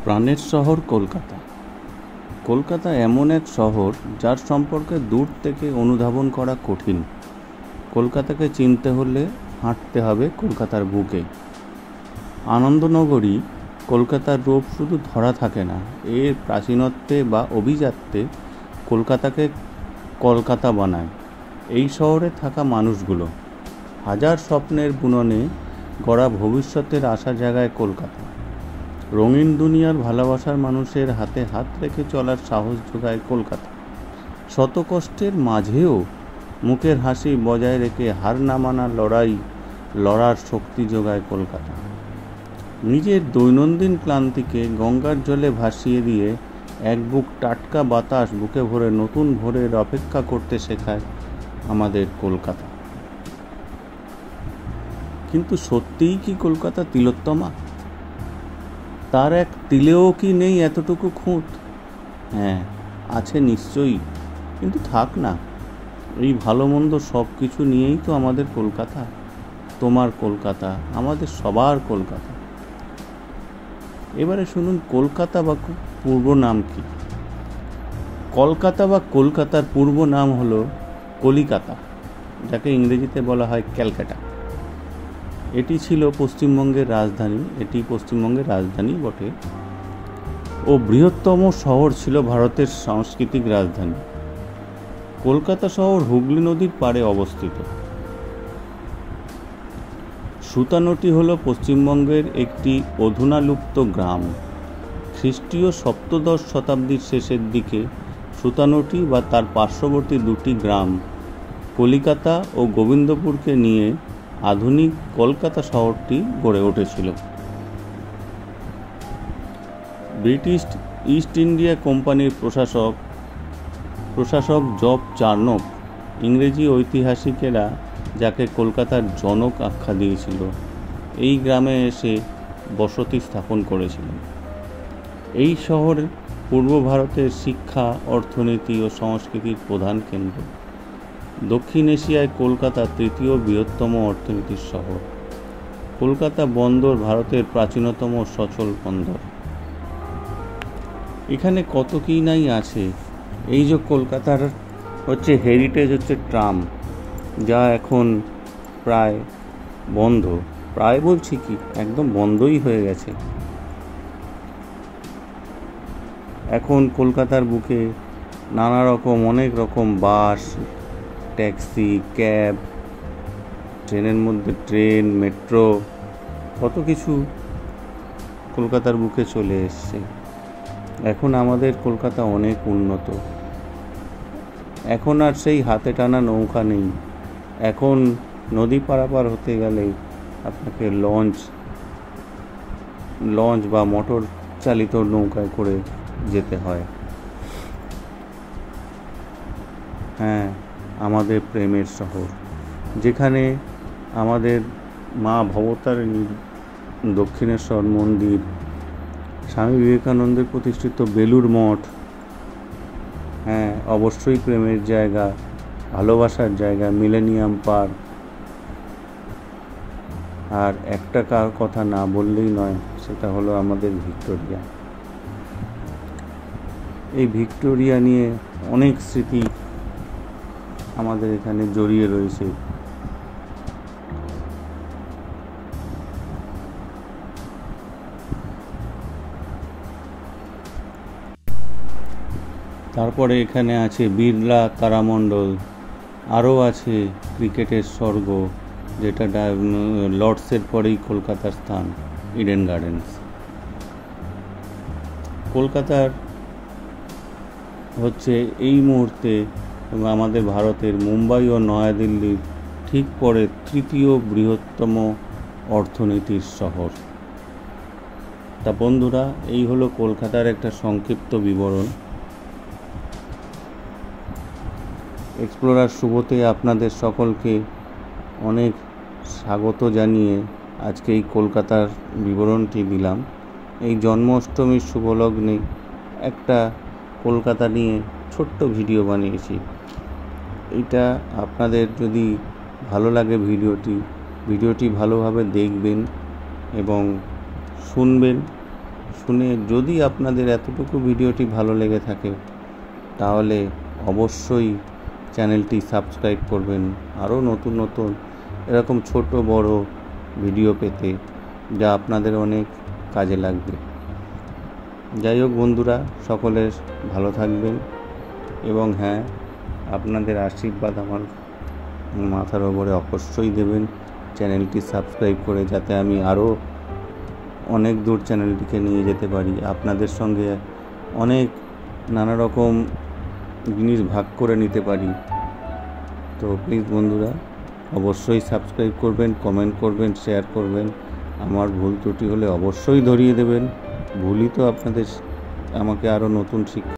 প্রাণের শহর কলকাতা। কলকাতা এমন এক শহর যার সম্পর্কে দূর থেকে অনুধাবন করা কঠিন। কলকাতাকে চিনতে হলে হাঁটতে হবে কলকাতার বুকে। আনন্দনগরী কলকাতার রূপ শুধু ধরা থাকে না, এর প্রাচীনত্বে বা অভিজাত্যে কলকাতাকে কলকাতা বানায়। এই শহরে থাকা মানুষগুলো হাজার স্বপ্নের বুননে গড়া ভবিষ্যতের আশা জায়গায় কলকাতা। রঙিন দুনিয়ার ভালোবাসার মানুষের হাতে হাত রেখে চলার সাহস যোগায় কলকাতা। শত কষ্টের মাঝেও মুখের হাসি বজায় রেখে হার না মানা লড়ার শক্তি যোগায় কলকাতা। নিজের দৈনন্দিন ক্লান্তিকে গঙ্গার জলে ভাসিয়ে দিয়ে এক বুক টাটকা বাতাস বুকে ভরে নতুন ভোরের অপেক্ষা করতে শেখায় আমাদের কলকাতা। কিন্তু সত্যিই কি কলকাতা তিলোত্তমা? তার এক তিলেও কি নেই এতটুকু খুঁত? হ্যাঁ, আছে নিশ্চয়ই, কিন্তু থাক না। এই ভালো মন্দ সব কিছু নিয়েই তো আমাদের কলকাতা। তোমার কলকাতা, আমাদের সবার কলকাতা। এবারে শুনুন কলকাতা বা পূর্ব নাম কি। কলকাতা বা কলকাতার পূর্ব নাম হলো কলিকাতা, যাকে ইংরেজিতে বলা হয় ক্যালকাটা। এটি ছিল পশ্চিমবঙ্গের রাজধানী বটে ও বৃহত্তম শহর ছিল ভারতের সাংস্কৃতিক রাজধানী। কলকাতা শহর হুগলি নদীর পাড়ে অবস্থিত। সুতানুটি হল পশ্চিমবঙ্গের একটি অধুনালুপ্ত গ্রাম। খ্রিস্টীয় সপ্তদশ শতাব্দীর শেষের দিকে সুতানুটি বা তার পার্শ্ববর্তী দুটি গ্রাম কলিকাতা ও গোবিন্দপুরকে নিয়ে আধুনিক কলকাতা শহরটি গড়ে উঠেছিল। ব্রিটিশ ইস্ট ইন্ডিয়া কোম্পানির প্রশাসক জব চার্নক ইংরেজি ঐতিহাসিকেরা যাকে কলকাতার জনক আখ্যা দিয়েছিল, এই গ্রামে এসে বসতি স্থাপন করেছিলেন। এই শহর পূর্ব ভারতের শিক্ষা, অর্থনীতি ও সংস্কৃতির প্রধান কেন্দ্র। দক্ষিণ এশিয়ায় কলকাতা তৃতীয় বৃহত্তম অর্থনীতির শহর। কলকাতা বন্দর ভারতের প্রাচীনতম সচল বন্দর। এখানে কত কি নাই আছে। এই যে কলকাতার হেরিটেজ ট্রাম, যা এখন প্রায় বন্ধ, প্রায় বলছি কি একদম বন্ধই হয়ে গেছে। এখন কলকাতার বুকে নানা রকম অনেক রকম বাস, ট্যাক্সি, ক্যাব, ট্রেনের মধ্যে ট্রেন, মেট্রো, কত কিছু কলকাতার বুকে চলে এসছে। এখন আমাদের কলকাতা অনেক উন্নত। এখন আর সেই হাতে টানা নৌকা নেই। এখন নদী পারাপার হতে গেলে আপনাকে লঞ্চ বা মোটর চালিত নৌকায় করে যেতে হয়। হ্যাঁ, আমাদের প্রেমের শহর, যেখানে আমাদের মা ভবতারিণীর দক্ষিণেশ্বর মন্দির, স্বামী বিবেকানন্দের প্রতিষ্ঠিত বেলুড় মঠ, হ্যাঁ অবশ্যই প্রেমের জায়গা, ভালোবাসার জায়গা, মিলেনিয়াম পার্ক। আর একটা কথা না বললেই নয়, সেটা হলো আমাদের ভিক্টোরিয়া। এই ভিক্টোরিয়া নিয়ে অনেক স্মৃতি আমাদের এখানে জড়িয়ে রয়েছে। তারপরে এখানে আছে বিড়লা তারামণ্ডল, আরও আছে ক্রিকেটের স্বর্গ, যেটা লর্ডসের পরেই কলকাতার স্থান, ইডেন গার্ডেন্স। কলকাতার এই মুহূর্তে আমাদের ভারতের মুম্বাই ও নয়াদিল্লির ঠিক পরে তৃতীয় বৃহত্তম অর্থনীতির শহর। তা বন্ধুরা, এই হলো কলকাতার একটা সংক্ষিপ্ত বিবরণ। এক্সপ্লোরার শুভতে আপনাদের সকলকে অনেক স্বাগত জানিয়ে আজকে এই কলকাতার বিবরণটি দিলাম। এই জন্মাষ্টমীর শুভলগ্নে একটা কলকাতা নিয়ে ছোট্ট ভিডিও বানিয়েছি। এটা আপনাদের যদি ভালো লাগে ভিডিওটি ভালোভাবে দেখবেন এবং শুনবেন, শুনে যদি আপনাদের এতটুকু ভিডিওটি ভালো লেগে থাকে তাহলে অবশ্যই চ্যানেলটি সাবস্ক্রাইব করবেন আরও নতুন নতুন এরকম ছোট বড় ভিডিও পেতে, যা আপনাদের অনেক কাজে লাগবে। যাই হোক বন্ধুরা, সকলের ভালো থাকবেন এবং হ্যাঁ, আপনাদের আশীর্বাদ আমার মাথার ওপরে অবশ্যই দেবেন চ্যানেলটি সাবস্ক্রাইব করে, যাতে আমি আরও অনেক দূর চ্যানেলটিকে নিয়ে যেতে পারি, আপনাদের সঙ্গে অনেক নানা রকম জিনিস ভাগ করে নিতে পারি। তো প্লিজ বন্ধুরা অবশ্যই সাবস্ক্রাইব করবেন, কমেন্ট করবেন, শেয়ার করবেন। আমার ভুল ত্রুটি হলে অবশ্যই ধরিয়ে দেবেন। ভুলই তো আপনাদের আমাকে আরও নতুন শিক্ষা